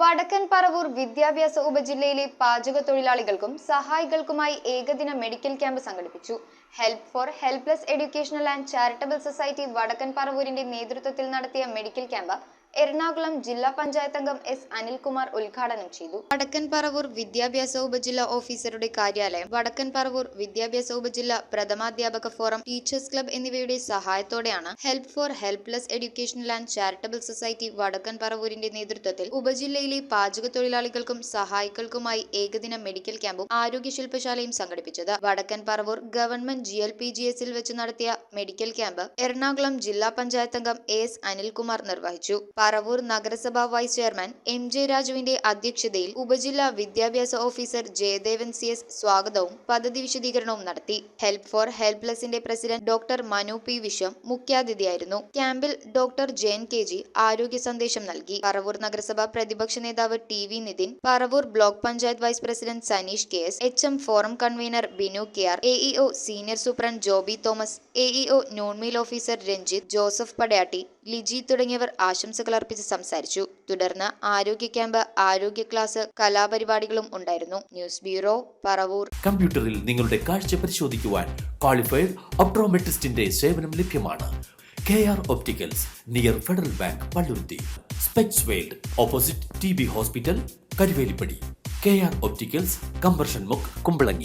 വടക്കൻ പറവൂർ വിദ്യാഭ്യാസ ഉപജില്ലയിലെ പാചക തൊഴിലാളികൾക്കും സഹായികൾക്കുമായി ഏകദിന മെഡിക്കൽ ക്യാമ്പ് സംഘടിപ്പിച്ചു. Help four helpless educational and charitable society വടക്കൻ പറവൂരിന്റെ നേതൃത്വത്തിൽ നടത്തിയ മെഡിക്കൽ ക്യാമ്പ് എറണാകുളം ജില്ലാ പഞ്ചായത്ത് അംഗം എസ് അനിൽകുമാർ ഉദ്ഘാടനം ചെയ്തു. വടക്കൻ പറവൂർ വിദ്യാഭ്യാസ ഉപജില്ലാ ഓഫീസറുടെ കാര്യാലയം, വടക്കൻ പറവൂർ വിദ്യാഭ്യാസ ഉപജില്ലാ പ്രഥമാധ്യാപക ഫോറം, ടീച്ചേഴ്സ് ക്ലബ് എന്നിവയുടെ സഹായത്തോടെയാണ് help four helpless educational and charitable society വടക്കൻ പറവൂരിന്റെ നേതൃത്വത്തിൽ ഉപജില്ലയിലെ പാചക തൊഴിലാളികൾക്കും സഹായികൾക്കുമായി ഏകദിന മെഡിക്കൽ ക്യാമ്പും ആരോഗ്യ ശില്പശാലയും സംഘടിപ്പിച്ചത്. വടക്കൻ പറവൂർ ഗവൺമെന്റ് GLPGS-ൽ വെച്ച് നടത്തിയ മെഡിക്കൽ ക്യാമ്പ് എറണാകുളം ജില്ലാ പഞ്ചായത്ത് അംഗം എസ് അനിൽകുമാർ നിർവഹിച്ചു. പറവൂർ നഗരസഭാ വൈസ് ചെയർമാൻ MJ രാജുവിന്റെ അധ്യക്ഷതയിൽ ഉപജില്ലാ വിദ്യാഭ്യാസ ഓഫീസർ ജയദേവൻ CS സ്വാഗതവും പദ്ധതി വിശദീകരണവും നടത്തി. ഹെൽപ്പ് ഫോർ ഹെൽപ്ലെസിന്റെ president doctor Manu P Viswam മുഖ്യാതിഥിയായിരുന്നു. ക്യാമ്പിൽ ഡോക്ടർ ജയൻ KG ആരോഗ്യ സന്ദേശം നൽകി. പറവൂർ നഗരസഭാ പ്രതിപക്ഷ നേതാവ് TV Nithin, Paravur block panchayat vice president Saneesh KS, HM forum convenor Binu KR, AEO senior superintendent Joby Thomas, AEO noon meal officer Ranjith, Joseph Padayatti, Liji തുടങ്ങിയവർ ആശംസകൾ അർപ്പിച്ച് സംസാരിച്ചു. തുടർന്ന് ആരോഗ്യ ക്യാമ്പ്, ആരോഗ്യ ക്ലാസ്, കലാപരിപാടികളും ഉണ്ടായിരുന്നു. News bureau, Paravur. കമ്പ്യൂട്ടറിൽ നിങ്ങളുടെ കാഴ്ച പരിശോധിക്കുവാൻ ക്വാളിഫൈഡ് ഒപ്ട്രോമെട്രിസ്റ്റിന്റെ സേവനം ലഭ്യമാണ്. KR opticals, near federal bank, Palluruthy. Specs world, opposite TB hospital, Karuvelippady. KR opticals, combustion മുക്ക്, കുമ്പളങ്ങി.